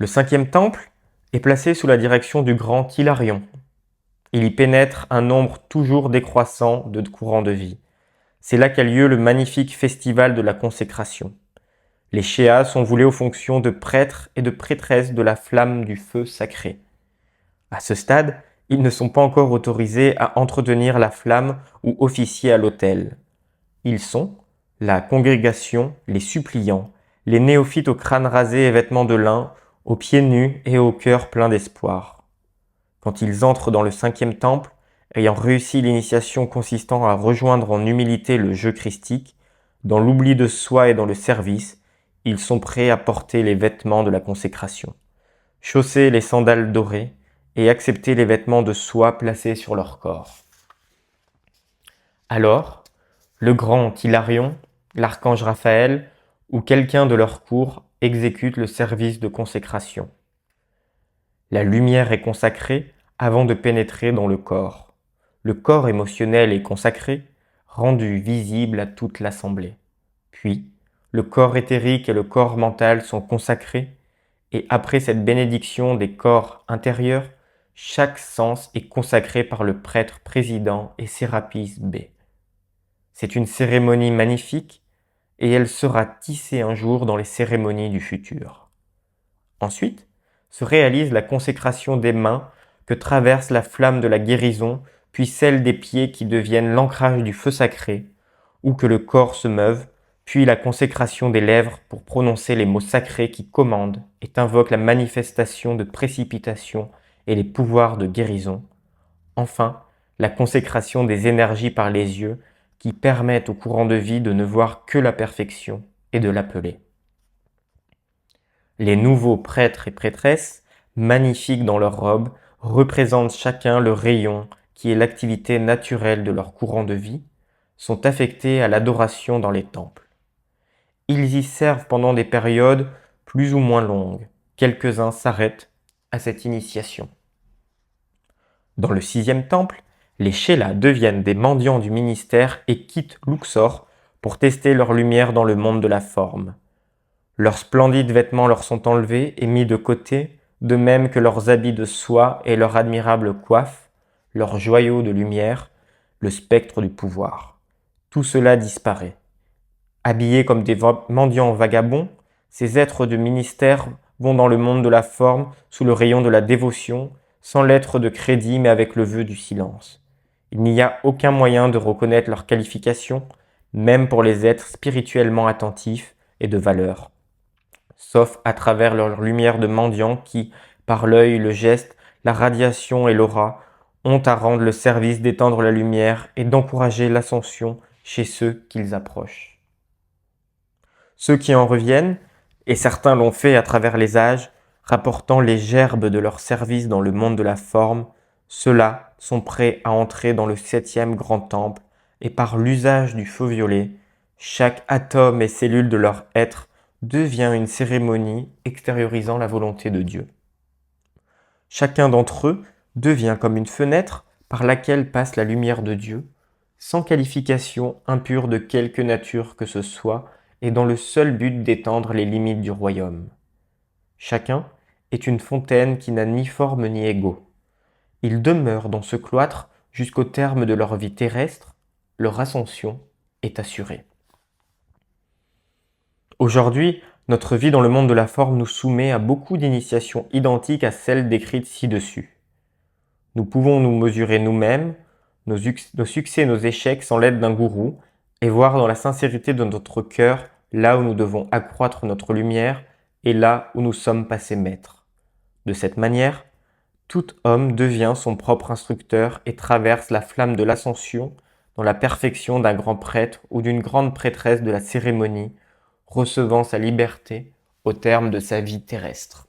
Le cinquième temple est placé sous la direction du grand Hilarion. Il y pénètre un nombre toujours décroissant de courants de vie. C'est là qu'a lieu le magnifique festival de la consécration. Les Shéas sont voulés aux fonctions de prêtres et de prêtresses de la flamme du feu sacré. À ce stade, ils ne sont pas encore autorisés à entretenir la flamme ou officier à l'autel. Ils sont la congrégation, les suppliants, les néophytes au crâne rasé et vêtements de lin, aux pieds nus et au cœur plein d'espoir. Quand ils entrent dans le cinquième temple, ayant réussi l'initiation consistant à rejoindre en humilité le jeu christique, dans l'oubli de soi et dans le service, ils sont prêts à porter les vêtements de la consécration, chausser les sandales dorées et accepter les vêtements de soie placés sur leur corps. Alors, le grand Hilarion, l'archange Raphaël ou quelqu'un de leur cour exécute le service de consécration. La lumière est consacrée avant de pénétrer dans le corps. Le corps émotionnel est consacré, rendu visible à toute l'assemblée. Puis, le corps éthérique et le corps mental sont consacrés, et après cette bénédiction des corps intérieurs, chaque sens est consacré par le prêtre président et Sérapis B. C'est une cérémonie magnifique, et elle sera tissée un jour dans les cérémonies du futur. Ensuite, se réalise la consécration des mains que traverse la flamme de la guérison, puis celle des pieds qui deviennent l'ancrage du feu sacré, ou que le corps se meuve, puis la consécration des lèvres pour prononcer les mots sacrés qui commandent et invoquent la manifestation de précipitation et les pouvoirs de guérison. Enfin, la consécration des énergies par les yeux qui permettent au courant de vie de ne voir que la perfection et de l'appeler. Les nouveaux prêtres et prêtresses, magnifiques dans leurs robes, représentent chacun le rayon qui est l'activité naturelle de leur courant de vie, sont affectés à l'adoration dans les temples. Ils y servent pendant des périodes plus ou moins longues. Quelques-uns s'arrêtent à cette initiation. Dans le sixième temple, les Shélas deviennent des mendiants du ministère et quittent Luxor pour tester leur lumière dans le monde de la forme. Leurs splendides vêtements leur sont enlevés et mis de côté, de même que leurs habits de soie et leur admirable coiffe, leurs joyaux de lumière, le spectre du pouvoir. Tout cela disparaît. Habillés comme des mendiants vagabonds, ces êtres de ministère vont dans le monde de la forme sous le rayon de la dévotion, sans lettre de crédit mais avec le vœu du silence. Il n'y a aucun moyen de reconnaître leurs qualifications, même pour les êtres spirituellement attentifs et de valeur, sauf à travers leur lumière de mendiants qui, par l'œil, le geste, la radiation et l'aura, ont à rendre le service d'étendre la lumière et d'encourager l'ascension chez ceux qu'ils approchent. Ceux qui en reviennent, et certains l'ont fait à travers les âges, rapportant les gerbes de leur service dans le monde de la forme, ceux-là sont prêts à entrer dans le septième grand temple, et par l'usage du feu violet, chaque atome et cellule de leur être devient une cérémonie extériorisant la volonté de Dieu. Chacun d'entre eux devient comme une fenêtre par laquelle passe la lumière de Dieu, sans qualification impure de quelque nature que ce soit, et dans le seul but d'étendre les limites du royaume. Chacun est une fontaine qui n'a ni forme ni égo. Ils demeurent dans ce cloître jusqu'au terme de leur vie terrestre, leur ascension est assurée. Aujourd'hui, notre vie dans le monde de la forme nous soumet à beaucoup d'initiations identiques à celles décrites ci-dessus. Nous pouvons nous mesurer nous-mêmes, nos succès et nos échecs sans l'aide d'un gourou, et voir dans la sincérité de notre cœur là où nous devons accroître notre lumière et là où nous sommes passés maîtres. De cette manière, tout homme devient son propre instructeur et traverse la flamme de l'ascension dans la perfection d'un grand prêtre ou d'une grande prêtresse de la cérémonie, recevant sa liberté au terme de sa vie terrestre.